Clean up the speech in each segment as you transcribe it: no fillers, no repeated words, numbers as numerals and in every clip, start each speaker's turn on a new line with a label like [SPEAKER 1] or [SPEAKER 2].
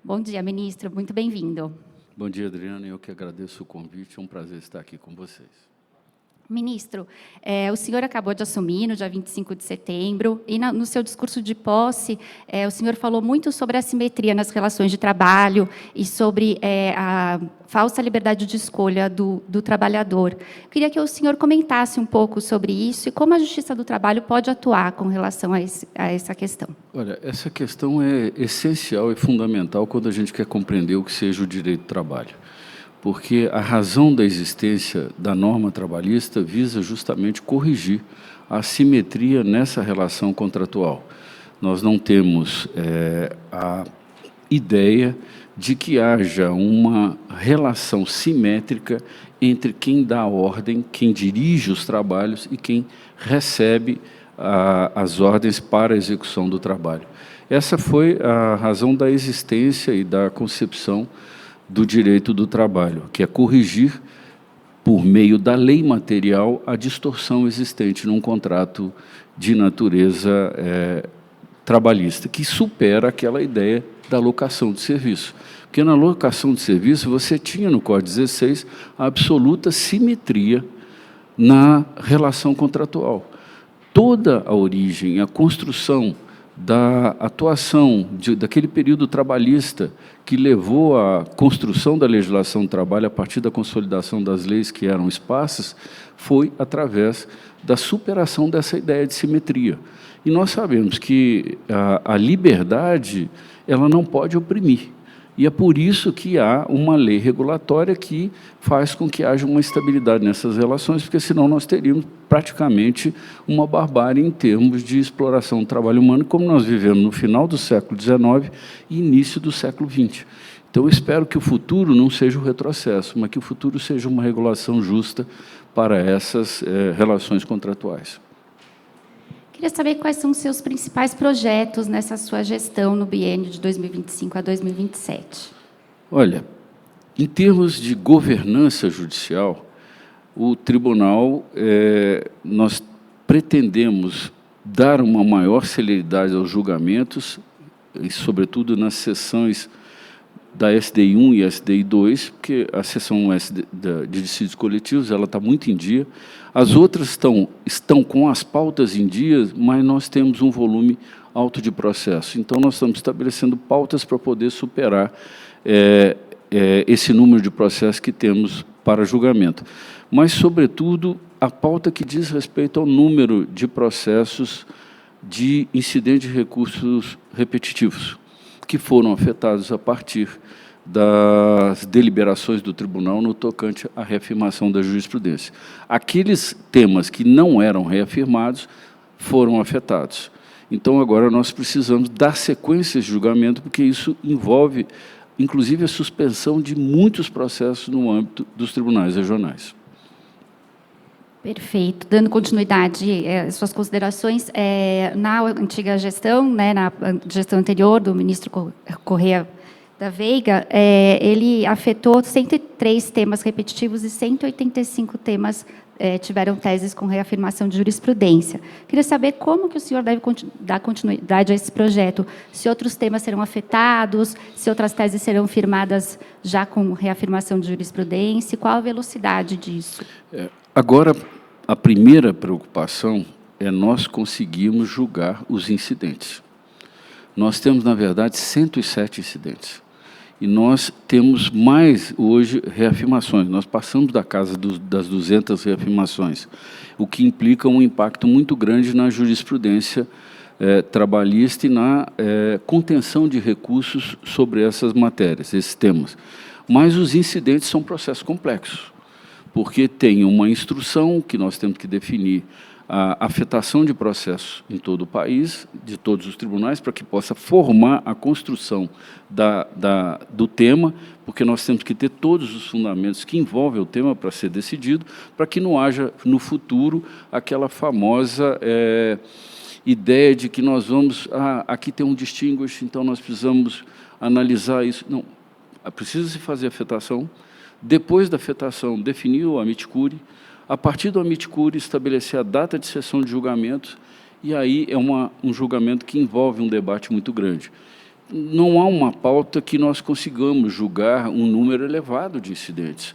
[SPEAKER 1] Bom dia, ministro. Muito bem-vindo.
[SPEAKER 2] Bom dia, Adriana. Eu que agradeço o convite. É um prazer estar aqui com vocês.
[SPEAKER 1] Ministro, o senhor acabou de assumir no dia 25 de setembro, e no seu discurso de posse, o senhor falou muito sobre a assimetria nas relações de trabalho e sobre a falsa liberdade de escolha do trabalhador. Queria que o senhor comentasse um pouco sobre isso e como a Justiça do Trabalho pode atuar com relação a essa questão.
[SPEAKER 2] Olha, essa questão é essencial e fundamental quando a gente quer compreender o que seja o direito do trabalho. Porque a razão da existência da norma trabalhista visa justamente corrigir a assimetria nessa relação contratual. Nós não temos a ideia de que haja uma relação simétrica entre quem dá a ordem, quem dirige os trabalhos e quem recebe as ordens para a execução do trabalho. Essa foi a razão da existência e da concepção do direito do trabalho, que é corrigir, por meio da lei material, a distorção existente num contrato de natureza trabalhista, que supera aquela ideia da locação de serviço. Porque na locação de serviço, você tinha no Código 16 a absoluta simetria na relação contratual. Toda a origem, a construção da atuação daquele período trabalhista que levou à construção da legislação do trabalho a partir da consolidação das leis que eram esparsas, foi através da superação dessa ideia de simetria. E nós sabemos que a liberdade ela não pode oprimir. E é por isso que há uma lei regulatória que faz com que haja uma estabilidade nessas relações, porque senão nós teríamos praticamente uma barbárie em termos de exploração do trabalho humano, como nós vivemos no final do século XIX e início do século XX. Então, eu espero que o futuro não seja um retrocesso, mas que o futuro seja uma regulação justa para essas relações contratuais.
[SPEAKER 1] Queria saber quais são os seus principais projetos nessa sua gestão no biênio de 2025 a 2027.
[SPEAKER 2] Olha, em termos de governança judicial, o tribunal, nós pretendemos dar uma maior celeridade aos julgamentos, e, sobretudo, nas sessões da SDI 1 e SDI 2, porque a seção de dissídios coletivos ela está muito em dia. As outras estão com as pautas em dia, mas nós temos um volume alto de processo. Então, nós estamos estabelecendo pautas para poder superar esse número de processos que temos para julgamento. Mas, sobretudo, a pauta que diz respeito ao número de processos de incidente de recursos repetitivos, que foram afetados a partir das deliberações do tribunal no tocante à reafirmação da jurisprudência. Aqueles temas que não eram reafirmados foram afetados. Então, agora nós precisamos dar sequência de julgamento, porque isso envolve, inclusive, a suspensão de muitos processos no âmbito dos tribunais regionais.
[SPEAKER 1] Perfeito. Dando continuidade às suas considerações, na antiga gestão, na gestão anterior do ministro Correia da Veiga, ele afetou 103 temas repetitivos e 185 temas tiveram teses com reafirmação de jurisprudência. Queria saber como que o senhor deve dar continuidade a esse projeto, se outros temas serão afetados, se outras teses serão firmadas já com reafirmação de jurisprudência, e qual a velocidade disso?
[SPEAKER 2] Agora, a primeira preocupação é nós conseguirmos julgar os incidentes. Nós temos, na verdade, 107 incidentes. E nós temos mais, hoje, reafirmações. Nós passamos da casa das 200 reafirmações, o que implica um impacto muito grande na jurisprudência trabalhista e na contenção de recursos sobre essas matérias, esses temas. Mas os incidentes são processos complexos, porque tem uma instrução que nós temos que definir a afetação de processos em todo o país, de todos os tribunais, para que possa formar a construção do tema, porque nós temos que ter todos os fundamentos que envolvem o tema para ser decidido, para que não haja, no futuro, aquela famosa ideia de que nós vamos... aqui tem um distinguish, então nós precisamos analisar isso. Não, precisa-se fazer afetação. Depois da afetação, definir o amiticuri. A partir do amiticuri, estabelecer a data de sessão de julgamento, e aí é um julgamento que envolve um debate muito grande. não há uma pauta que nós consigamos julgar um número elevado de incidentes.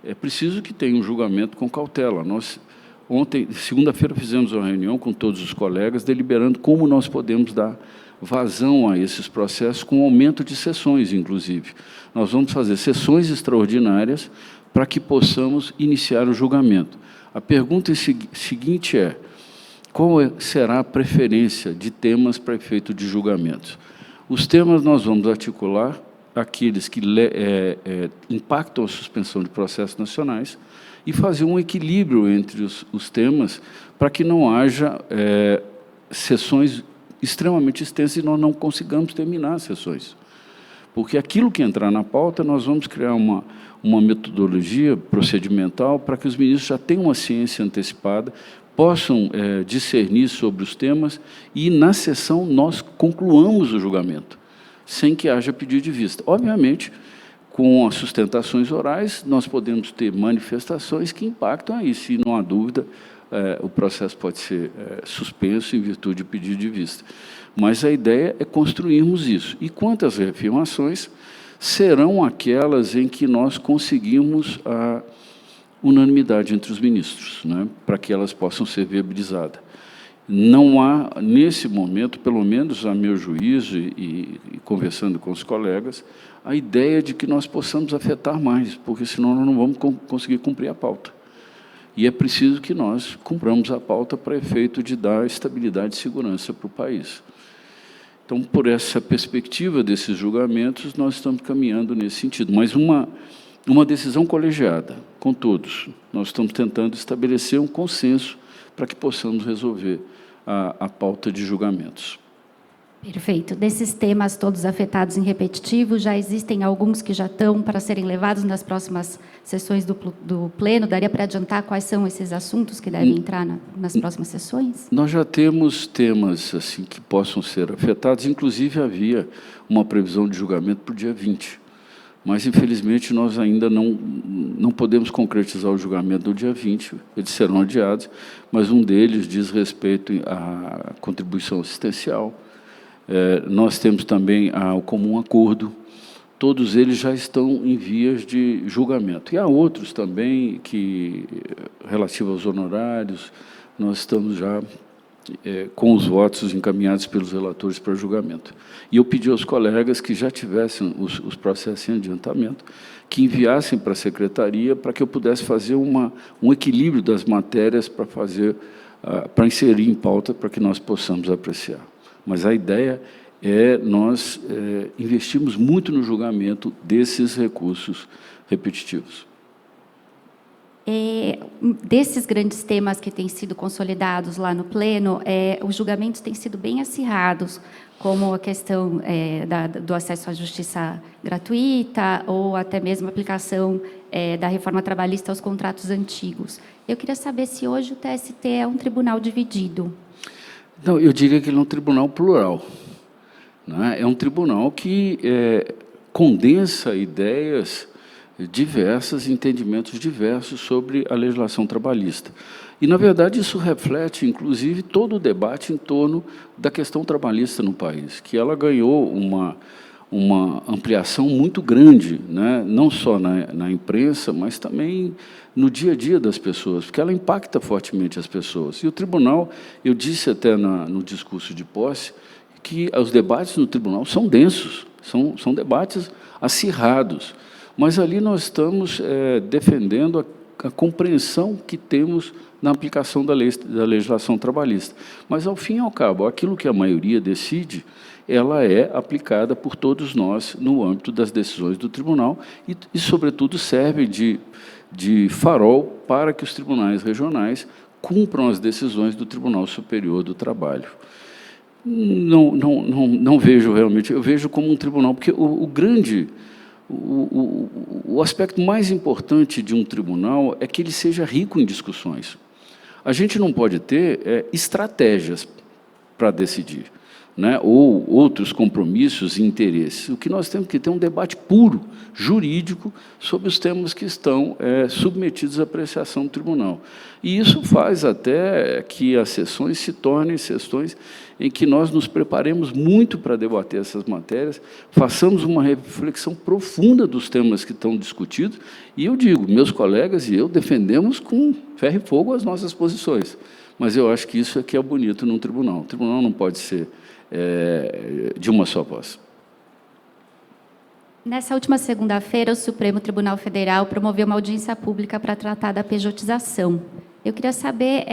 [SPEAKER 2] É preciso que tenha um julgamento com cautela. Nós, ontem, segunda-feira, fizemos uma reunião com todos os colegas, deliberando como nós podemos dar vazão a esses processos, com aumento de sessões, inclusive. Nós vamos fazer sessões extraordinárias para que possamos iniciar o julgamento. A pergunta seguinte é: qual será a preferência de temas para efeito de julgamentos? Os temas nós vamos articular aqueles que impactam a suspensão de processos nacionais e fazer um equilíbrio entre os temas para que não haja sessões extremamente extensas e nós não consigamos terminar as sessões. Porque aquilo que entrar na pauta, nós vamos criar uma metodologia procedimental para que os ministros já tenham uma ciência antecipada, possam discernir sobre os temas e, na sessão, nós concluamos o julgamento, sem que haja pedido de vista. Obviamente, com as sustentações orais, nós podemos ter manifestações que impactam aí, se não há dúvida, o processo pode ser suspenso em virtude de pedido de vista. Mas a ideia é construirmos isso. E quanto às reafirmações, serão aquelas em que nós conseguimos a unanimidade entre os ministros, né, para que elas possam ser viabilizadas. Não há, nesse momento, pelo menos a meu juízo e conversando com os colegas, a ideia de que nós possamos afetar mais, porque senão nós não vamos conseguir cumprir a pauta. E é preciso que nós cumpramos a pauta para efeito de dar estabilidade e segurança para o país. Então, por essa perspectiva desses julgamentos, nós estamos caminhando nesse sentido. Mas uma decisão colegiada, com todos. Nós estamos tentando estabelecer um consenso para que possamos resolver a pauta de julgamentos.
[SPEAKER 1] Perfeito. Desses temas todos afetados em repetitivo, já existem alguns que já estão para serem levados nas próximas sessões do Pleno? Daria para adiantar quais são esses assuntos que devem entrar nas próximas sessões?
[SPEAKER 2] Nós já temos temas assim, que possam ser afetados, inclusive havia uma previsão de julgamento para o dia 20. Mas, infelizmente, nós ainda não podemos concretizar o julgamento do dia 20, eles serão adiados, mas um deles diz respeito à contribuição assistencial. Nós temos também o comum acordo, todos eles já estão em vias de julgamento. E há outros também, relativos aos honorários, nós estamos já com os votos encaminhados pelos relatores para julgamento. E eu pedi aos colegas que já tivessem os processos em adiantamento, que enviassem para a secretaria para que eu pudesse fazer um equilíbrio das matérias para inserir em pauta para que nós possamos apreciar. Mas a ideia é nós investirmos muito no julgamento desses recursos repetitivos.
[SPEAKER 1] Desses grandes temas que têm sido consolidados lá no Pleno, os julgamentos têm sido bem acirrados, como a questão do acesso à justiça gratuita ou até mesmo a aplicação da reforma trabalhista aos contratos antigos. Eu queria saber se hoje o TST é um tribunal dividido.
[SPEAKER 2] Não, eu diria que ele é um tribunal plural, né? É um tribunal que condensa ideias diversas, entendimentos diversos sobre a legislação trabalhista. E, na verdade, isso reflete, inclusive, todo o debate em torno da questão trabalhista no país, que ela ganhou uma ampliação muito grande, né? Não só na imprensa, mas também no dia a dia das pessoas, porque ela impacta fortemente as pessoas. E o tribunal, eu disse até no discurso de posse, que os debates no tribunal são densos, são debates acirrados, mas ali nós estamos defendendo a compreensão que temos na aplicação da legislação trabalhista. Mas, ao fim e ao cabo, aquilo que a maioria decide, ela é aplicada por todos nós no âmbito das decisões do tribunal e sobretudo, serve de farol para que os tribunais regionais cumpram as decisões do Tribunal Superior do Trabalho. Não vejo realmente, eu vejo como um tribunal, porque o aspecto mais importante de um tribunal é que ele seja rico em discussões. A gente não pode ter estratégias para decidir. né, ou outros compromissos e interesses. O que nós temos que ter um debate puro, jurídico, sobre os temas que estão submetidos à apreciação do tribunal. E isso faz até que as sessões se tornem sessões em que nós nos preparemos muito para debater essas matérias, façamos uma reflexão profunda dos temas que estão discutidos, e eu digo, meus colegas e eu defendemos com ferro e fogo as nossas posições, mas eu acho que isso é que é bonito num tribunal. O tribunal não pode ser de uma só voz.
[SPEAKER 1] Nessa última segunda-feira, o Supremo Tribunal Federal promoveu uma audiência pública para tratar da pejotização. Eu queria saber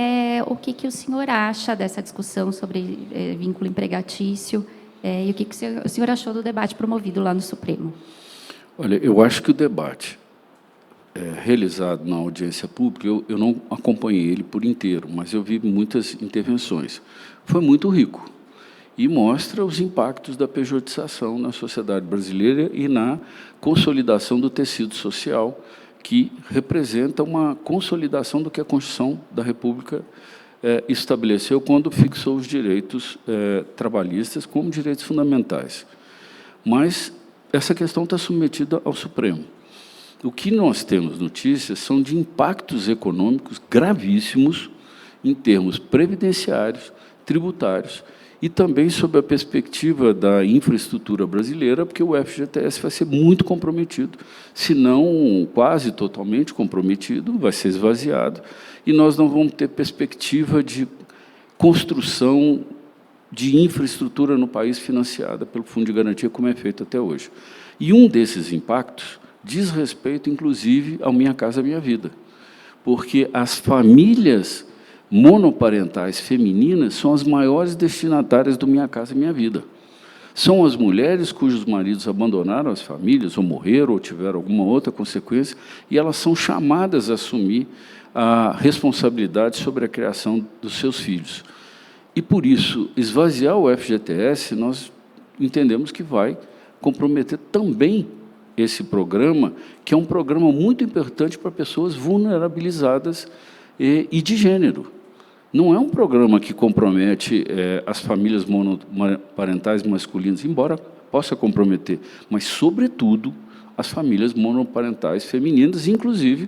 [SPEAKER 1] o que o senhor acha dessa discussão sobre vínculo empregatício e o que o senhor achou do debate promovido lá no Supremo.
[SPEAKER 2] Olha, eu acho que o debate realizado na audiência pública, eu não acompanhei ele por inteiro, mas eu vi muitas intervenções. Foi muito rico e mostra os impactos da pejotização na sociedade brasileira e na consolidação do tecido social, que representa uma consolidação do que a Constituição da República estabeleceu quando fixou os direitos trabalhistas como direitos fundamentais. Mas essa questão está submetida ao Supremo. O que nós temos notícias são de impactos econômicos gravíssimos em termos previdenciários, tributários, e também sob a perspectiva da infraestrutura brasileira, porque o FGTS vai ser muito comprometido, se não quase totalmente comprometido, vai ser esvaziado, e nós não vamos ter perspectiva de construção de infraestrutura no país financiada pelo Fundo de Garantia, como é feito até hoje. E um desses impactos diz respeito, inclusive, ao Minha Casa Minha Vida, porque as famílias monoparentais femininas são as maiores destinatárias do Minha Casa Minha Vida. São as mulheres cujos maridos abandonaram as famílias, ou morreram, ou tiveram alguma outra consequência, e elas são chamadas a assumir a responsabilidade sobre a criação dos seus filhos. E, por isso, esvaziar o FGTS, nós entendemos que vai comprometer também esse programa, que é um programa muito importante para pessoas vulnerabilizadas e de gênero. Não é um programa que compromete as famílias monoparentais masculinas, embora possa comprometer, mas, sobretudo, as famílias monoparentais femininas, inclusive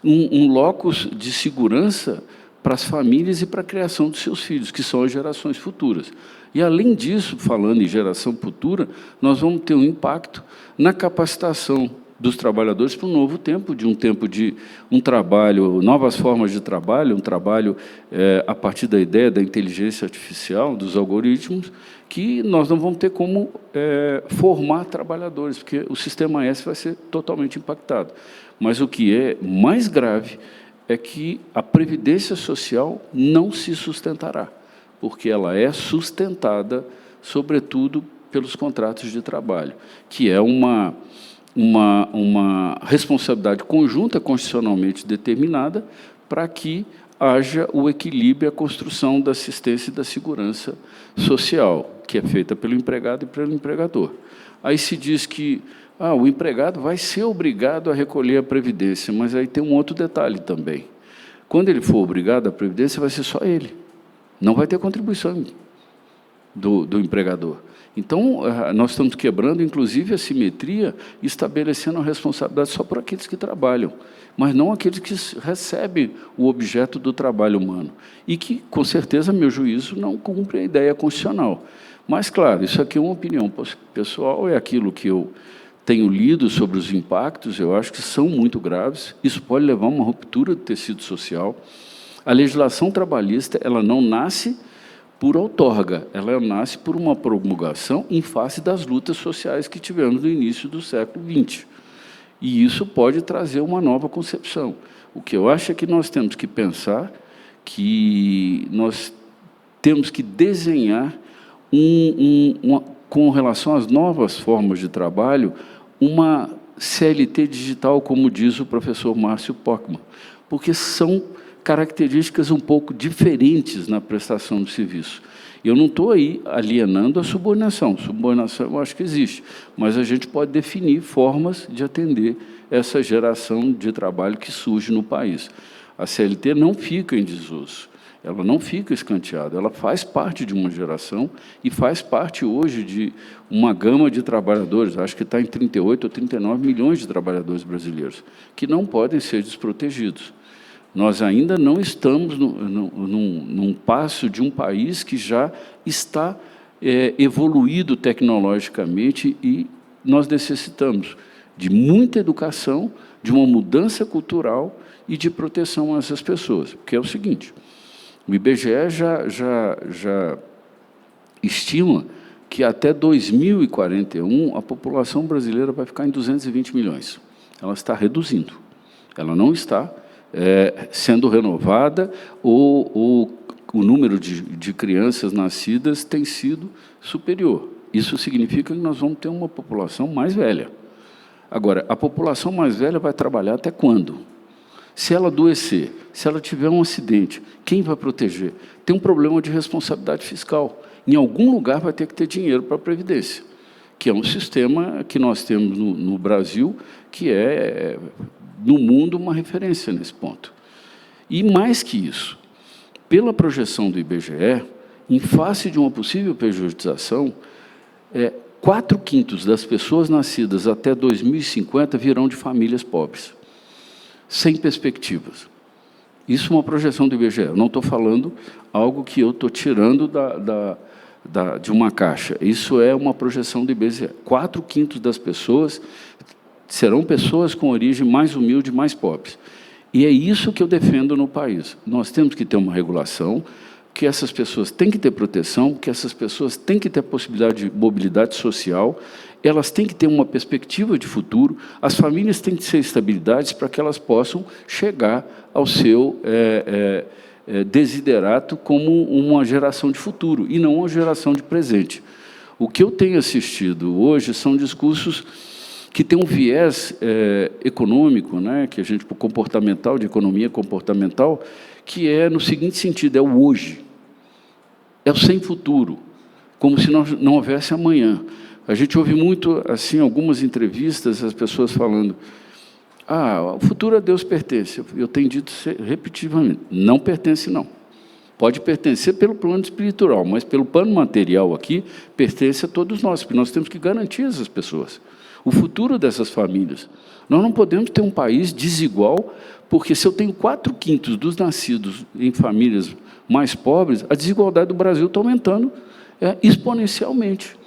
[SPEAKER 2] um locus de segurança para as famílias e para a criação dos seus filhos, que são as gerações futuras. E, além disso, falando em geração futura, nós vamos ter um impacto na capacitação dos trabalhadores para um novo tempo, de um trabalho, novas formas de trabalho, um trabalho a partir da ideia da inteligência artificial, dos algoritmos, que nós não vamos ter como formar trabalhadores, porque o sistema S vai ser totalmente impactado. Mas o que é mais grave é que a Previdência Social não se sustentará, porque ela é sustentada, sobretudo, pelos contratos de trabalho, que é uma responsabilidade conjunta, constitucionalmente determinada, para que haja o equilíbrio e a construção da assistência e da segurança social, que é feita pelo empregado e pelo empregador. Aí se diz que o empregado vai ser obrigado a recolher a Previdência, mas aí tem um outro detalhe também. Quando ele for obrigado à Previdência, vai ser só ele, não vai ter contribuição do empregador. Então, nós estamos quebrando, inclusive, a simetria, estabelecendo a responsabilidade só por aqueles que trabalham, mas não aqueles que recebem o objeto do trabalho humano, e que, com certeza, a meu juízo, não cumpre a ideia constitucional. Mas, claro, isso aqui é uma opinião pessoal, é aquilo que eu tenho lido sobre os impactos, eu acho que são muito graves, isso pode levar a uma ruptura do tecido social. A legislação trabalhista, ela não nasce por outorga, ela nasce por uma promulgação em face das lutas sociais que tivemos no início do século XX. E isso pode trazer uma nova concepção. O que eu acho é que nós temos que pensar que nós temos que desenhar, com relação às novas formas de trabalho, uma CLT digital, como diz o professor Márcio Pockmann, porque são características um pouco diferentes na prestação do serviço. Eu não estou aí alienando a subordinação. Subordinação eu acho que existe, mas a gente pode definir formas de atender essa geração de trabalho que surge no país. A CLT não fica em desuso. ela não fica escanteada, ela faz parte de uma geração e faz parte hoje de uma gama de trabalhadores, acho que está em 38 ou 39 milhões de trabalhadores brasileiros, que não podem ser desprotegidos. Nós ainda não estamos num passo de um país que já está evoluído tecnologicamente e nós necessitamos de muita educação, de uma mudança cultural e de proteção a essas pessoas. Porque é o seguinte, o IBGE já estima que até 2041 a população brasileira vai ficar em 220 milhões. Ela está reduzindo, ela não está sendo renovada, ou o número de crianças nascidas tem sido superior. Isso significa que nós vamos ter uma população mais velha. Agora, a população mais velha vai trabalhar até quando? Se ela adoecer, se ela tiver um acidente, quem vai proteger? Tem um problema de responsabilidade fiscal. Em algum lugar vai ter que ter dinheiro para a Previdência, que é um sistema que nós temos no Brasil, que é, no mundo, uma referência nesse ponto. E mais que isso, pela projeção do IBGE, em face de uma possível pejotização, 4/5 das pessoas nascidas até 2050 virão de famílias pobres, sem perspectivas. Isso é uma projeção do IBGE. Eu não estou falando algo que eu estou tirando de uma caixa. Isso é uma projeção do IBGE. 4/5 das pessoas serão pessoas com origem mais humilde, mais pobres. E é isso que eu defendo no país. Nós temos que ter uma regulação, que essas pessoas têm que ter proteção, que essas pessoas têm que ter possibilidade de mobilidade social, elas têm que ter uma perspectiva de futuro, as famílias têm que ser estabilidades para que elas possam chegar ao seu desiderato como uma geração de futuro, e não uma geração de presente. O que eu tenho assistido hoje são discursos que têm um viés econômico, né, que a gente, comportamental, de economia comportamental, que é no seguinte sentido, é o hoje. É o sem futuro, como se não houvesse amanhã. A gente ouve muito, assim, algumas entrevistas, as pessoas falando, o futuro a Deus pertence. Eu tenho dito repetitivamente, não pertence, não. Pode pertencer pelo plano espiritual, mas pelo plano material aqui, pertence a todos nós, porque nós temos que garantir essas pessoas, o futuro dessas famílias. Nós não podemos ter um país desigual, porque se eu tenho 4/5 dos nascidos em famílias mais pobres, a desigualdade do Brasil está aumentando exponencialmente.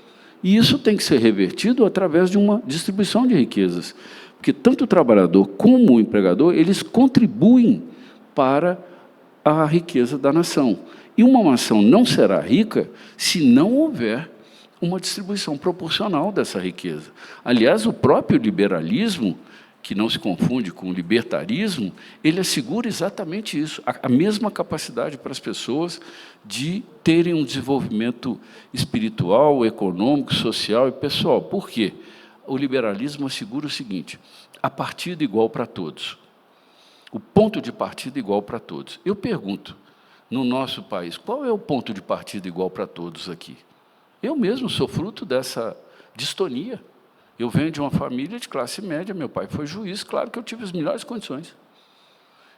[SPEAKER 2] E isso tem que ser revertido através de uma distribuição de riquezas, porque tanto o trabalhador como o empregador, eles contribuem para a riqueza da nação. E uma nação não será rica se não houver uma distribuição proporcional dessa riqueza. Aliás, o próprio liberalismo, que não se confunde com o libertarismo, ele assegura exatamente isso, a mesma capacidade para as pessoas de terem um desenvolvimento espiritual, econômico, social e pessoal. Por quê? O liberalismo assegura o seguinte, a partida igual para todos, o ponto de partida igual para todos. Eu pergunto, no nosso país, qual é o ponto de partida igual para todos aqui? Eu mesmo sou fruto dessa distonia. Eu venho de uma família de classe média, meu pai foi juiz, claro que eu tive as melhores condições.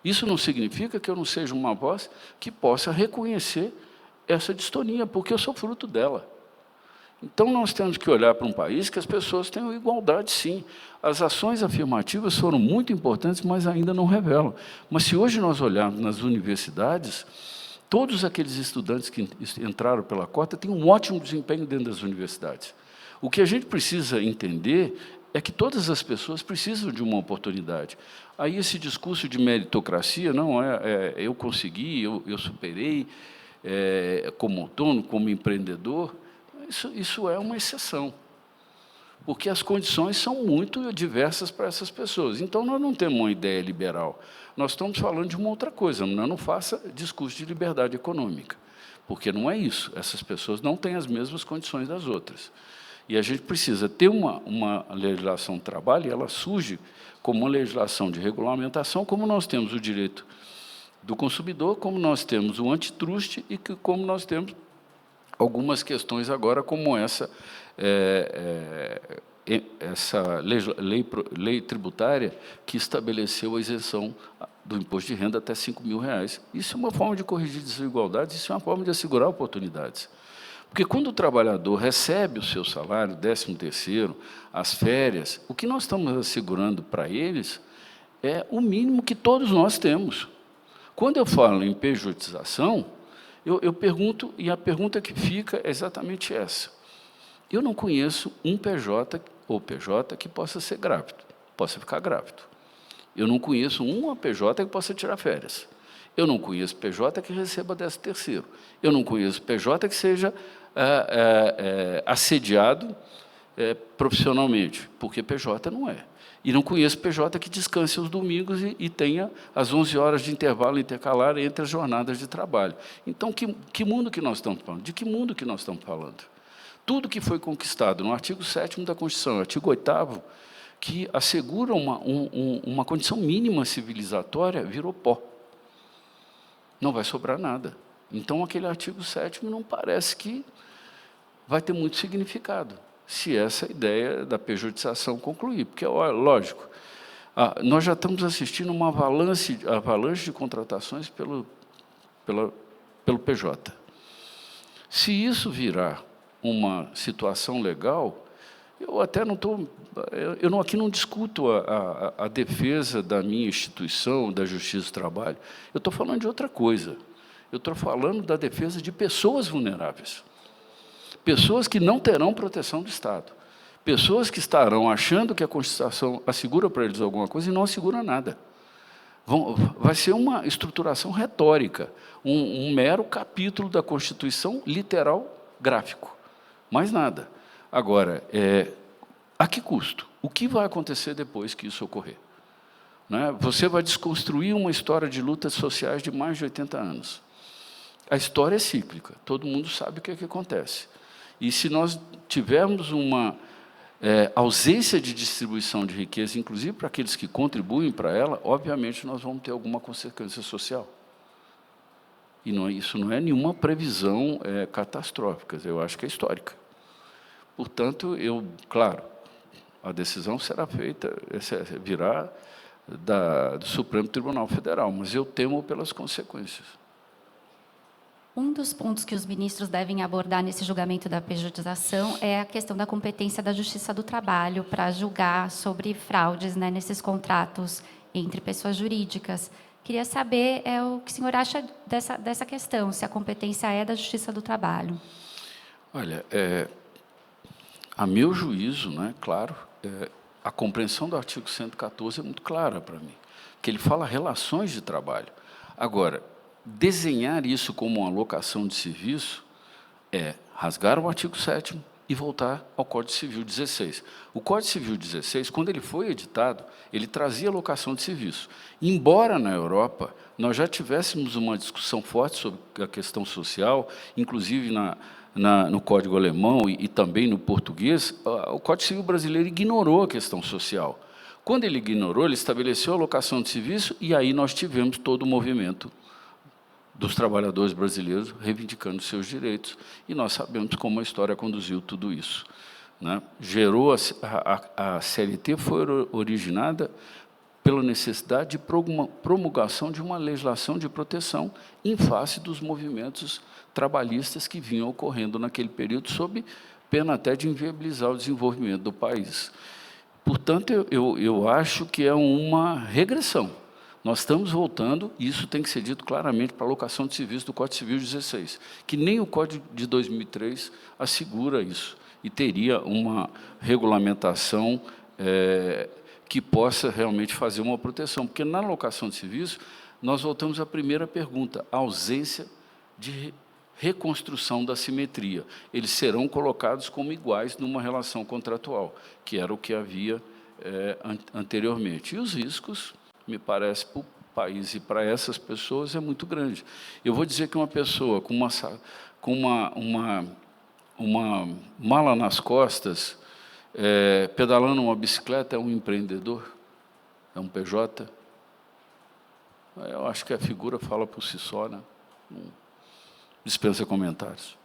[SPEAKER 2] Isso não significa que eu não seja uma voz que possa reconhecer essa distonia, porque eu sou fruto dela. Então, nós temos que olhar para um país que as pessoas tenham igualdade, sim. As ações afirmativas foram muito importantes, mas ainda não revelam. Mas, se hoje nós olharmos nas universidades, todos aqueles estudantes que entraram pela cota têm um ótimo desempenho dentro das universidades. O que a gente precisa entender é que todas as pessoas precisam de uma oportunidade. Aí esse discurso de meritocracia, não eu consegui, eu superei, como autônomo, como empreendedor, isso é uma exceção, porque as condições são muito diversas para essas pessoas. Então, nós não temos uma ideia liberal, nós estamos falando de uma outra coisa, não faça discurso de liberdade econômica, porque não é isso, essas pessoas não têm as mesmas condições das outras. E a gente precisa ter uma legislação do trabalho, e ela surge como uma legislação de regulamentação, como nós temos o direito do consumidor, como nós temos o antitruste e como nós temos algumas questões agora, como essa lei tributária que estabeleceu a isenção do imposto de renda até R$ 5.000. Isso é uma forma de corrigir desigualdades, isso é uma forma de assegurar oportunidades. Porque quando o trabalhador recebe o seu salário, 13º, as férias, o que nós estamos assegurando para eles é o mínimo que todos nós temos. Quando eu falo em pejotização, eu pergunto, e a pergunta que fica é exatamente essa. Eu não conheço um PJ ou PJ que possa ser grávido, possa ficar grávido. Eu não conheço uma PJ que possa tirar férias. Eu não conheço PJ que receba 13º. Eu não conheço PJ que seja assediado profissionalmente, porque PJ não é. E não conheço PJ que descanse aos domingos e tenha as 11 horas de intervalo intercalar entre as jornadas de trabalho. Então, que mundo que nós estamos falando? De que mundo que nós estamos falando? Tudo que foi conquistado no artigo 7º da Constituição, artigo 8º, que assegura uma condição mínima civilizatória, virou pó. Não vai sobrar nada. Então, aquele artigo 7º não parece que vai ter muito significado, se essa ideia da pejotização concluir. Porque, lógico, nós já estamos assistindo uma avalanche de contratações pelo PJ. Se isso virar uma situação legal, eu até não estou... aqui não discuto a defesa da minha instituição, da Justiça do Trabalho. Eu estou falando de outra coisa. Eu estou falando da defesa de pessoas vulneráveis. Pessoas que não terão proteção do Estado. Pessoas que estarão achando que a Constituição assegura para eles alguma coisa e não assegura nada. Vai ser uma estruturação retórica, um mero capítulo da Constituição literal gráfico. Mais nada. Agora, a que custo? O que vai acontecer depois que isso ocorrer? Né? Você vai desconstruir uma história de lutas sociais de mais de 80 anos. A história é cíclica, todo mundo sabe o que acontece. E se nós tivermos uma ausência de distribuição de riqueza, inclusive para aqueles que contribuem para ela, obviamente nós vamos ter alguma consequência social. E isso não é nenhuma previsão catastrófica, eu acho que é histórica. Portanto, claro, a decisão será feita, virá do Supremo Tribunal Federal, mas eu temo pelas consequências.
[SPEAKER 1] Um dos pontos que os ministros devem abordar nesse julgamento da pejotização é a questão da competência da Justiça do Trabalho para julgar sobre fraudes, né, nesses contratos entre pessoas jurídicas. Queria saber o que o senhor acha dessa questão, se a competência é da Justiça do Trabalho.
[SPEAKER 2] Olha, a meu juízo, né, claro, a compreensão do artigo 114 é muito clara para mim, que ele fala relações de trabalho. Agora, desenhar isso como uma locação de serviço é rasgar o artigo 7º e voltar ao Código Civil 16. O Código Civil 16, quando ele foi editado, ele trazia locação de serviço. Embora na Europa nós já tivéssemos uma discussão forte sobre a questão social, inclusive no Código Alemão e também no português, o Código Civil brasileiro ignorou a questão social. Quando ele ignorou, ele estabeleceu a locação de serviço e aí nós tivemos todo o movimento dos trabalhadores brasileiros reivindicando seus direitos, e nós sabemos como a história conduziu tudo isso. Né? A CLT foi originada pela necessidade de promulgação de uma legislação de proteção em face dos movimentos trabalhistas que vinham ocorrendo naquele período, sob pena até de inviabilizar o desenvolvimento do país. Portanto, eu acho que é uma regressão. Nós estamos voltando, e isso tem que ser dito claramente para a locação de serviço do Código Civil 16, que nem o Código de 2003 assegura isso, e teria uma regulamentação que possa realmente fazer uma proteção, porque na locação de serviço, nós voltamos à primeira pergunta, a ausência de reconstrução da simetria. Eles serão colocados como iguais numa relação contratual, que era o que havia anteriormente. E os riscos, me parece, para o país e para essas pessoas é muito grande. Eu vou dizer que uma pessoa com uma mala nas costas, pedalando uma bicicleta, é um empreendedor, é um PJ. Eu acho que a figura fala por si só, né? Não dispensa comentários.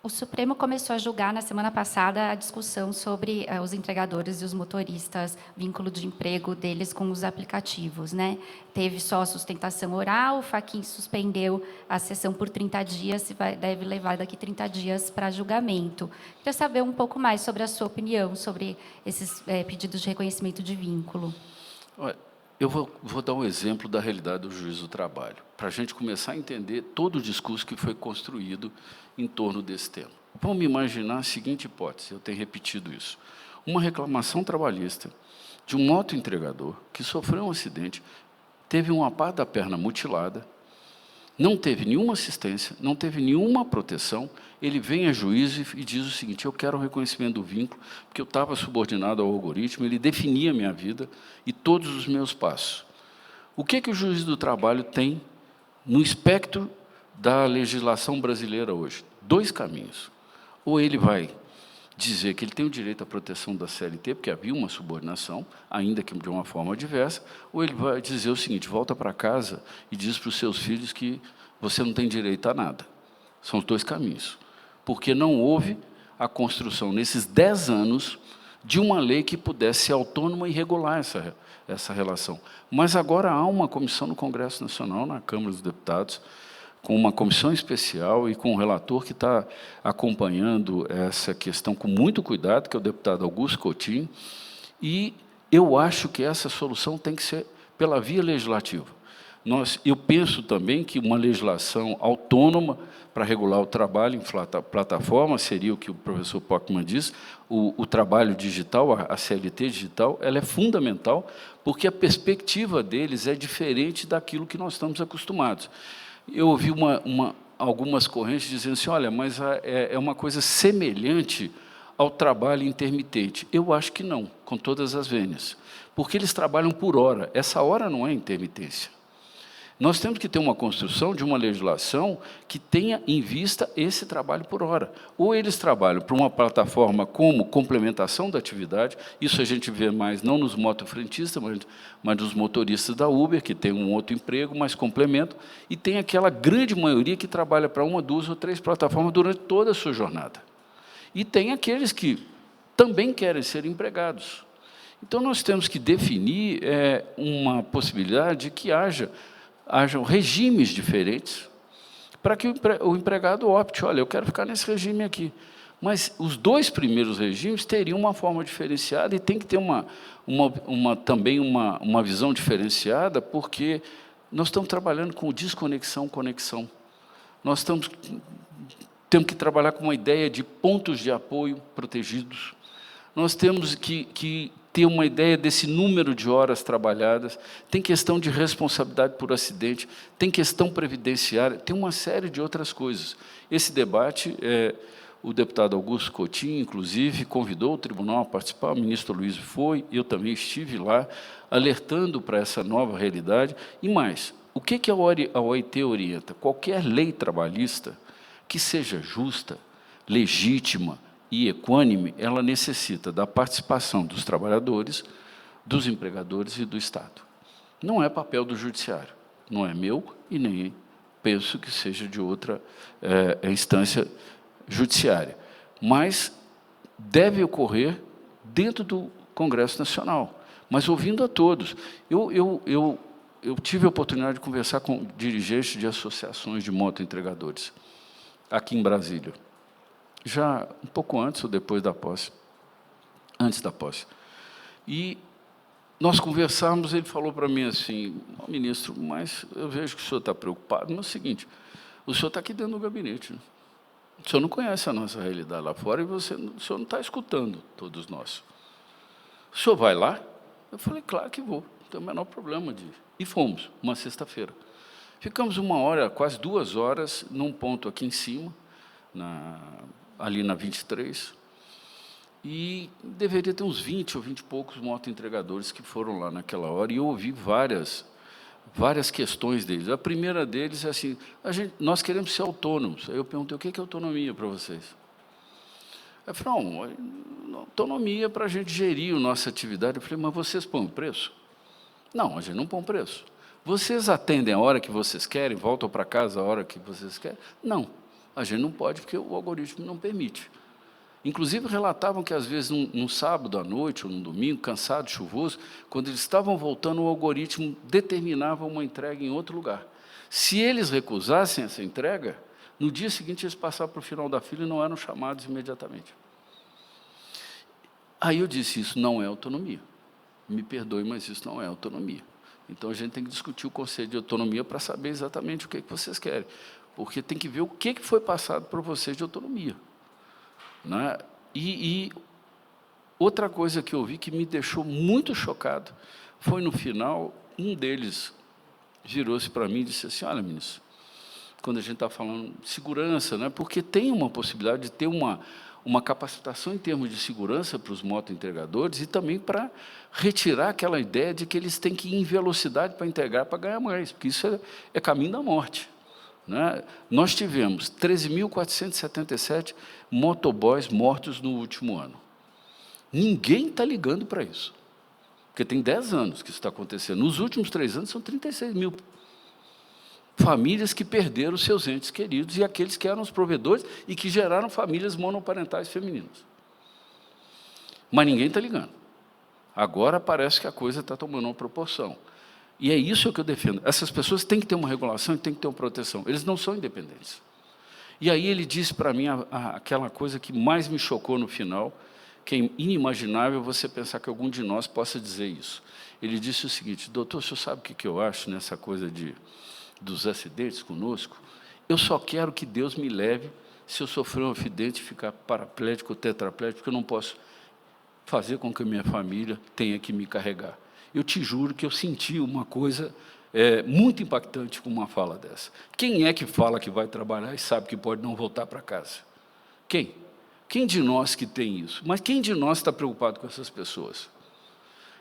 [SPEAKER 1] O Supremo começou a julgar na semana passada a discussão sobre os entregadores e os motoristas, vínculo de emprego deles com os aplicativos, né? Teve só sustentação oral, o Fachin suspendeu a sessão por 30 dias e deve levar daqui 30 dias para julgamento. Queria saber um pouco mais sobre a sua opinião sobre esses pedidos de reconhecimento de vínculo.
[SPEAKER 2] Olha, eu vou dar um exemplo da realidade do juiz do trabalho, para a gente começar a entender todo o discurso que foi construído em torno desse tema. Vamos imaginar a seguinte hipótese, eu tenho repetido isso. Uma reclamação trabalhista de um motoentregador que sofreu um acidente, teve uma parte da perna mutilada, não teve nenhuma assistência, não teve nenhuma proteção, ele vem a juízo e diz o seguinte: eu quero o reconhecimento do vínculo, porque eu estava subordinado ao algoritmo, ele definia a minha vida e todos os meus passos. O que o juiz do trabalho tem no espectro da legislação brasileira hoje? 2 caminhos. Ou ele vai dizer que ele tem o direito à proteção da CLT, porque havia uma subordinação, ainda que de uma forma diversa, ou ele vai dizer o seguinte: volta para casa e diz para os seus filhos que você não tem direito a nada. São os 2 caminhos. Porque não houve a construção, nesses 10 anos, de uma lei que pudesse ser autônoma e regular essa relação. Mas agora há uma comissão no Congresso Nacional, na Câmara dos Deputados, com uma comissão especial e com um relator que está acompanhando essa questão com muito cuidado, que é o deputado Augusto Coutinho, e eu acho que essa solução tem que ser pela via legislativa. Eu penso também que uma legislação autônoma para regular o trabalho em plataforma seria o que o professor Pockmann diz, o trabalho digital, a CLT digital, ela é fundamental, porque a perspectiva deles é diferente daquilo que nós estamos acostumados. Eu ouvi algumas correntes dizendo assim: olha, mas é uma coisa semelhante ao trabalho intermitente. Eu acho que não, com todas as vênias, porque eles trabalham por hora. Essa hora não é intermitência. Nós temos que ter uma construção de uma legislação que tenha em vista esse trabalho por hora. Ou eles trabalham para uma plataforma como complementação da atividade, isso a gente vê mais não nos motofrentistas, mas nos motoristas da Uber, que tem um outro emprego, mas complemento, e tem aquela grande maioria que trabalha para 1, 2 ou 3 plataformas durante toda a sua jornada. E tem aqueles que também querem ser empregados. Então, nós temos que definir uma possibilidade de que hajam regimes diferentes para que o empregado opte: olha, eu quero ficar nesse regime aqui. Mas os 2 primeiros regimes teriam uma forma diferenciada e tem que ter também uma visão diferenciada, porque nós estamos trabalhando com desconexão, conexão. Nós temos que trabalhar com uma ideia de pontos de apoio protegidos. Nós temos que ter uma ideia desse número de horas trabalhadas, tem questão de responsabilidade por acidente, tem questão previdenciária, tem uma série de outras coisas. Esse debate, o deputado Augusto Coutinho, inclusive, convidou o tribunal a participar, o ministro Luiz foi, eu também estive lá, alertando para essa nova realidade. E mais, o que a OIT orienta? Qualquer lei trabalhista que seja justa, legítima e equânime, ela necessita da participação dos trabalhadores, dos empregadores e do Estado. Não é papel do judiciário, não é meu e nem penso que seja de outra instância judiciária, mas deve ocorrer dentro do Congresso Nacional, mas ouvindo a todos. Eu tive a oportunidade de conversar com dirigentes de associações de motoentregadores aqui em Brasília, já um pouco antes ou depois da posse, antes da posse. E nós conversamos, ele falou para mim assim: oh, ministro, mas eu vejo que o senhor está preocupado, mas é o seguinte, o senhor está aqui dentro do gabinete, né? O senhor não conhece a nossa realidade lá fora e o senhor não está escutando todos nós. O senhor vai lá? Eu falei: claro que vou, não tem o menor problema de ir. E fomos, uma sexta-feira. Ficamos 1 hora, quase 2 horas, num ponto aqui em cima, ali na 23, e deveria ter uns 20 ou 20 e poucos motoentregadores que foram lá naquela hora, e eu ouvi várias questões deles. A primeira deles é assim: nós queremos ser autônomos. Aí eu perguntei: o que é autonomia para vocês? Eu falei: não, autonomia para a gente gerir a nossa atividade. Eu falei: mas vocês põem preço? Não, a gente não põe preço. Vocês atendem a hora que vocês querem, voltam para casa a hora que vocês querem? Não. A gente não pode, porque o algoritmo não permite. Inclusive, relatavam que, às vezes, num sábado à noite ou num domingo, cansado, chuvoso, quando eles estavam voltando, o algoritmo determinava uma entrega em outro lugar. Se eles recusassem essa entrega, no dia seguinte eles passavam para o final da fila e não eram chamados imediatamente. Aí eu disse, isso não é autonomia. Me perdoe, mas isso não é autonomia. Então, a gente tem que discutir o conceito de autonomia para saber exatamente o que vocês querem. Porque tem que ver o que foi passado para vocês de autonomia. Né? E outra coisa que eu vi que me deixou muito chocado foi, no final, um deles virou-se para mim e disse assim, olha, ministro, quando a gente está falando de segurança, né, porque tem uma possibilidade de ter uma capacitação em termos de segurança para os motoentregadores e também para retirar aquela ideia de que eles têm que ir em velocidade para entregar, para ganhar mais, porque isso é caminho da morte. Né? Nós tivemos 13.477 motoboys mortos no último ano. Ninguém está ligando para isso, porque tem 10 anos que isso está acontecendo. Nos últimos 3 anos, são 36 mil famílias que perderam seus entes queridos e aqueles que eram os provedores e que geraram famílias monoparentais femininas. Mas ninguém está ligando. Agora parece que a coisa está tomando uma proporção. E é isso que eu defendo. Essas pessoas têm que ter uma regulação e têm que ter uma proteção. Eles não são independentes. E aí ele disse para mim aquela coisa que mais me chocou no final, que é inimaginável você pensar que algum de nós possa dizer isso. Ele disse o seguinte, doutor, o senhor sabe o que eu acho nessa coisa dos acidentes conosco? Eu só quero que Deus me leve se eu sofrer um acidente e ficar paraplégico ou tetraplégico, porque eu não posso fazer com que a minha família tenha que me carregar. Eu te juro que eu senti uma coisa muito impactante com uma fala dessa. Quem é que fala que vai trabalhar e sabe que pode não voltar para casa? Quem? Quem de nós que tem isso? Mas quem de nós está preocupado com essas pessoas?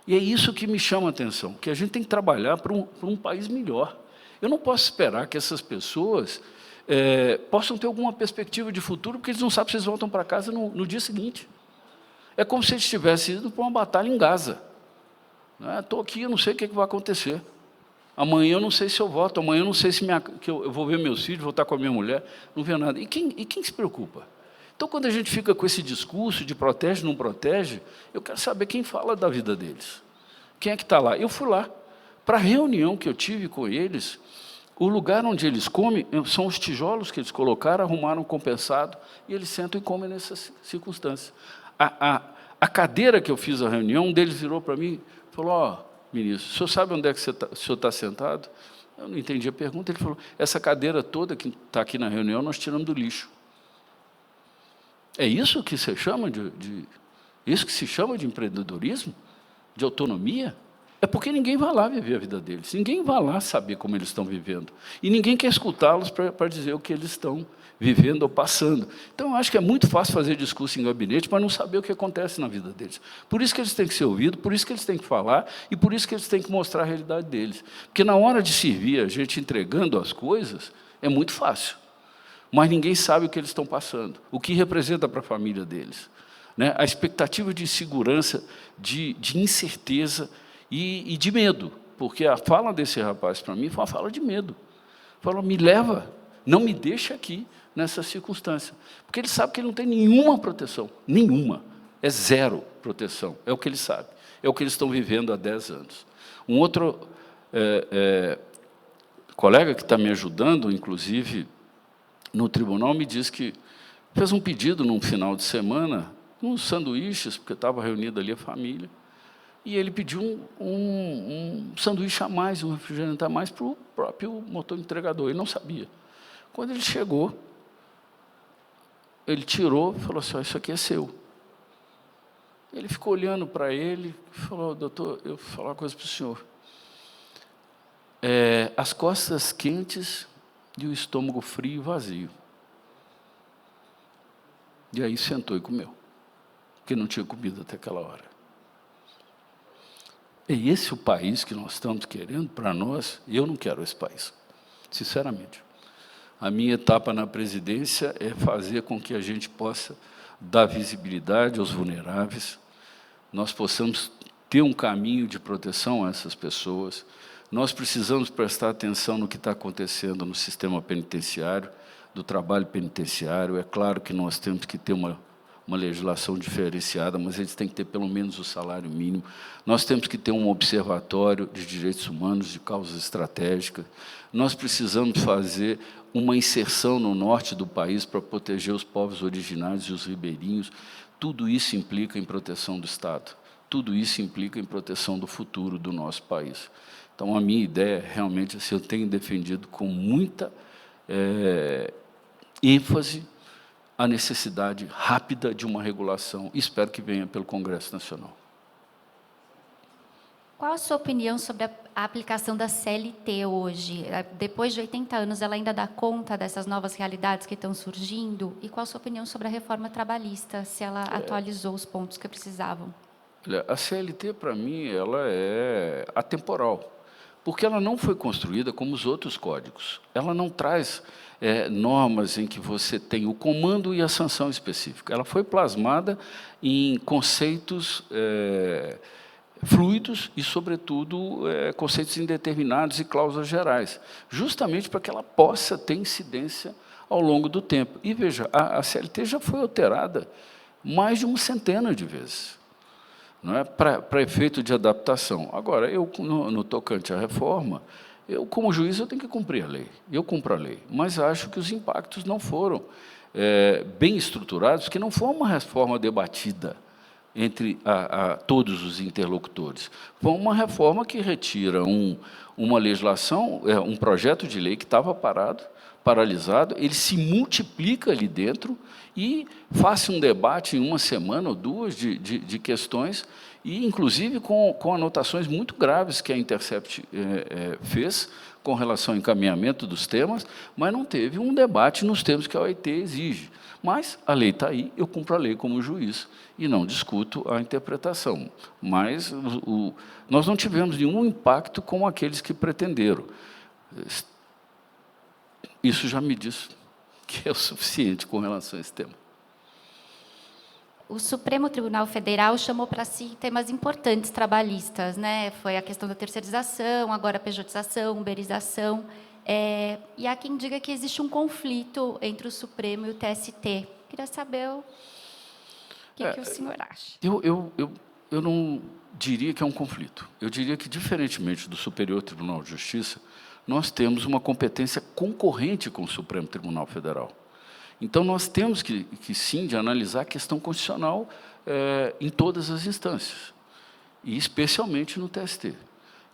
[SPEAKER 2] E é isso que me chama a atenção, que a gente tem que trabalhar para um país melhor. Eu não posso esperar que essas pessoas possam ter alguma perspectiva de futuro, porque eles não sabem se eles voltam para casa no dia seguinte. É como se eles tivessem ido para uma batalha em Gaza. Estou aqui, eu não sei o que vai acontecer. Amanhã eu não sei se eu volto, amanhã eu não sei se eu vou ver meus filhos, vou estar com a minha mulher, não vê nada. E quem se preocupa? Então, quando a gente fica com esse discurso de protege, não protege, eu quero saber quem fala da vida deles. Quem é que está lá? Eu fui lá. Para a reunião que eu tive com eles, o lugar onde eles comem são os tijolos que eles colocaram, arrumaram compensado, e eles sentam e comem nessas circunstâncias. A cadeira que eu fiz a reunião, um deles virou para mim e falou, ministro, o senhor sabe onde é que o senhor está sentado? Eu não entendi a pergunta. Ele falou, essa cadeira toda que está aqui na reunião, nós tiramos do lixo. É isso que se chama isso que se chama de empreendedorismo? De autonomia? É porque ninguém vai lá viver a vida deles, ninguém vai lá saber como eles estão vivendo, e ninguém quer escutá-los para dizer o que eles estão vivendo ou passando. Então, eu acho que é muito fácil fazer discurso em gabinete, mas não saber o que acontece na vida deles. Por isso que eles têm que ser ouvidos, por isso que eles têm que falar, e por isso que eles têm que mostrar a realidade deles. Porque na hora de servir a gente entregando as coisas, é muito fácil, mas ninguém sabe o que eles estão passando, o que representa para a família deles. Né? A expectativa de insegurança, de incerteza, e de medo, porque a fala desse rapaz para mim foi uma fala de medo. Falou, me leva, não me deixa aqui nessa circunstância. Porque ele sabe que ele não tem nenhuma proteção, nenhuma. É zero proteção, é o que ele sabe. É o que eles estão vivendo há 10 anos. Um outro colega que está me ajudando, inclusive, no tribunal, me disse que fez um pedido num final de semana, uns sanduíches, porque estava reunida ali a família, e ele pediu um sanduíche a mais, um refrigerante a mais para o próprio motor entregador. Ele não sabia. Quando ele chegou, ele tirou e falou assim, isso aqui é seu. Ele ficou olhando para ele e falou, doutor, eu vou falar uma coisa para o senhor. As costas quentes e o estômago frio e vazio. E aí sentou e comeu, porque não tinha comido até aquela hora. É esse o país que nós estamos querendo para nós? Eu não quero esse país, sinceramente. A minha etapa na presidência é fazer com que a gente possa dar visibilidade aos vulneráveis, nós possamos ter um caminho de proteção a essas pessoas. Nós precisamos prestar atenção no que está acontecendo no sistema penitenciário. do trabalho penitenciário. É claro que nós temos que ter uma legislação diferenciada, mas eles têm que ter pelo menos o salário mínimo. Nós temos que ter um observatório de direitos humanos, de causas estratégicas. Nós precisamos fazer uma inserção no norte do país para proteger os povos originários e os ribeirinhos. Tudo isso implica em proteção do Estado. Tudo isso implica em proteção do futuro do nosso país. Então, a minha ideia, realmente, assim, eu tenho defendido com muita ênfase a necessidade rápida de uma regulação, e espero que venha pelo Congresso Nacional.
[SPEAKER 1] Qual a sua opinião sobre a aplicação da CLT hoje? Depois de 80 anos, ela ainda dá conta dessas novas realidades que estão surgindo? E qual a sua opinião sobre a reforma trabalhista, se ela atualizou os pontos que precisavam?
[SPEAKER 2] Olha, a CLT, para mim, ela é atemporal, porque ela não foi construída como os outros códigos. Ela não traz normas em que você tem o comando e a sanção específica. Ela foi plasmada em conceitos fluidos e, sobretudo, conceitos indeterminados e cláusulas gerais, justamente para que ela possa ter incidência ao longo do tempo. E, veja, a CLT já foi alterada mais de uma centena de vezes, não é? Para efeito de adaptação. Agora, eu, no tocante à reforma, eu, como juiz, eu tenho que cumprir a lei. Eu cumpro a lei, mas acho que os impactos não foram bem estruturados, que não foi uma reforma debatida entre todos os interlocutores. Foi uma reforma que retira uma legislação, um projeto de lei que estava paralisado, ele se multiplica ali dentro e faz um debate em uma semana ou duas de questões, e, inclusive, com anotações muito graves que a Intercept fez com relação ao encaminhamento dos temas, mas não teve um debate nos termos que a OIT exige. Mas a lei está aí, eu cumpro a lei como juiz e não discuto a interpretação. Mas nós não tivemos nenhum impacto como aqueles que pretenderam. Isso já me diz que é o suficiente com relação a esse tema.
[SPEAKER 1] O Supremo Tribunal Federal chamou para si temas importantes trabalhistas, né? Foi a questão da terceirização, agora a pejotização, uberização. E há quem diga que existe um conflito entre o Supremo e o TST. Queria saber o que o senhor acha.
[SPEAKER 2] Eu não diria que é um conflito. Eu diria que, diferentemente do Superior Tribunal de Justiça, nós temos uma competência concorrente com o Supremo Tribunal Federal. Então, nós temos que sim, de analisar a questão constitucional em todas as instâncias, e especialmente no TST.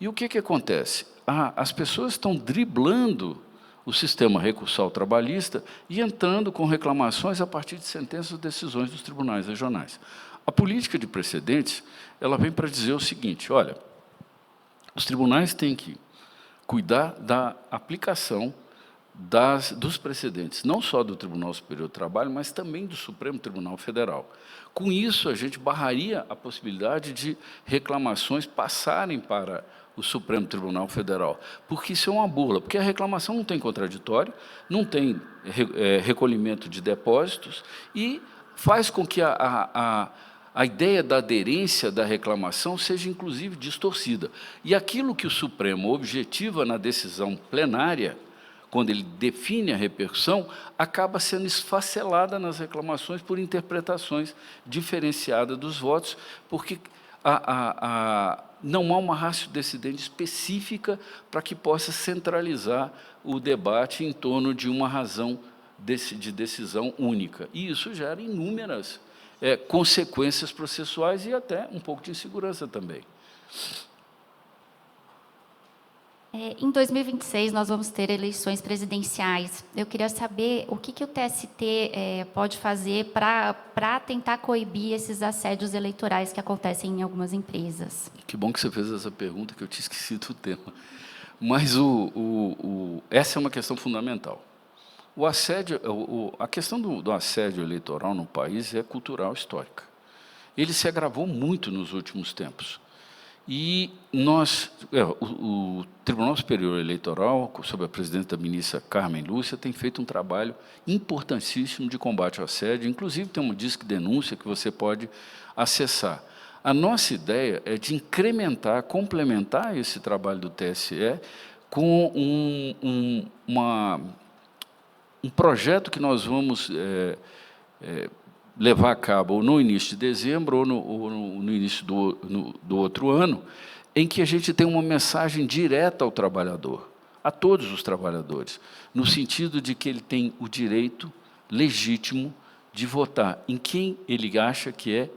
[SPEAKER 2] E o que acontece? As pessoas estão driblando o sistema recursal trabalhista e entrando com reclamações a partir de sentenças ou decisões dos tribunais regionais. A política de precedentes, ela vem para dizer o seguinte: olha, os tribunais têm que cuidar da aplicação dos precedentes, não só do Tribunal Superior do Trabalho, mas também do Supremo Tribunal Federal. Com isso, a gente barraria a possibilidade de reclamações passarem para o Supremo Tribunal Federal, porque isso é uma burla, porque a reclamação não tem contraditório, não tem recolhimento de depósitos e faz com que a ideia da aderência da reclamação seja, inclusive, distorcida. E aquilo que o Supremo objetiva na decisão plenária, quando ele define a repercussão, acaba sendo esfacelada nas reclamações por interpretações diferenciadas dos votos, porque não há uma ratio decidente específica para que possa centralizar o debate em torno de uma razão de decisão única. E isso gera inúmeras consequências processuais e até um pouco de insegurança também.
[SPEAKER 1] Em 2026, nós vamos ter eleições presidenciais. Eu queria saber o que o TST pode fazer para tentar coibir esses assédios eleitorais que acontecem em algumas empresas.
[SPEAKER 2] Que bom que você fez essa pergunta, que eu tinha esquecido o tema. Mas essa é uma questão fundamental. O assédio, a questão do assédio eleitoral no país é cultural, histórica. Ele se agravou muito nos últimos tempos. E o Tribunal Superior Eleitoral, sob a presidência da ministra Carmen Lúcia, tem feito um trabalho importantíssimo de combate ao assédio, inclusive tem uma disque denúncia que você pode acessar. A nossa ideia é de incrementar, complementar esse trabalho do TSE com um projeto que nós vamos levar a cabo ou no início de dezembro ou no início do outro ano, em que a gente tem uma mensagem direta ao trabalhador, a todos os trabalhadores, no sentido de que ele tem o direito legítimo de votar em quem ele acha que é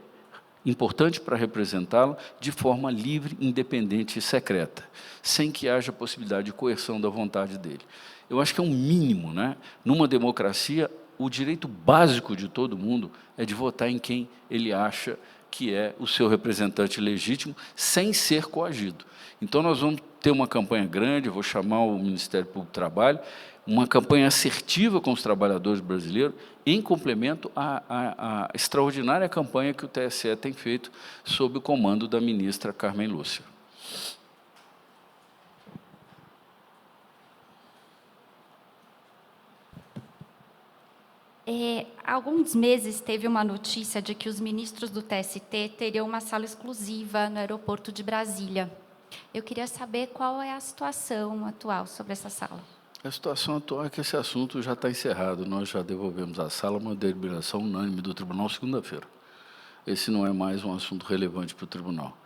[SPEAKER 2] importante para representá-lo de forma livre, independente e secreta, sem que haja possibilidade de coerção da vontade dele. Eu acho que é um mínimo, né? Numa democracia, o direito básico de todo mundo é de votar em quem ele acha que é o seu representante legítimo, sem ser coagido. Então, nós vamos ter uma campanha grande, eu vou chamar o Ministério Público do Trabalho, uma campanha assertiva com os trabalhadores brasileiros, em complemento à extraordinária campanha que o TSE tem feito sob o comando da ministra Carmen Lúcia.
[SPEAKER 1] Há alguns meses teve uma notícia de que os ministros do TST teriam uma sala exclusiva no aeroporto de Brasília. Eu queria saber qual é a situação atual sobre essa sala.
[SPEAKER 2] A situação atual é que esse assunto já está encerrado. Nós já devolvemos à sala uma deliberação unânime do tribunal segunda-feira. Esse não é mais um assunto relevante para o tribunal.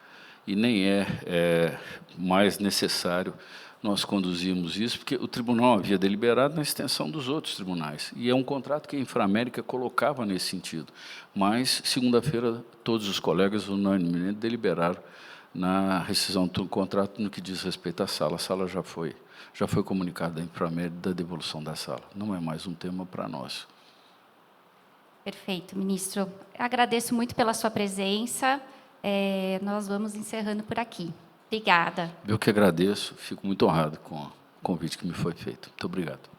[SPEAKER 2] E nem é mais necessário nós conduzirmos isso, porque o tribunal havia deliberado na extensão dos outros tribunais. E é um contrato que a Inframérica colocava nesse sentido. Mas, segunda-feira, todos os colegas unanimemente deliberaram na rescisão do contrato no que diz respeito à sala. A sala já foi comunicada à Inframérica da devolução da sala. Não é mais um tema para nós.
[SPEAKER 1] Perfeito, ministro. Agradeço muito pela sua presença. Nós vamos encerrando por aqui. Obrigada.
[SPEAKER 2] Eu que agradeço, fico muito honrado com o convite que me foi feito. Muito obrigado.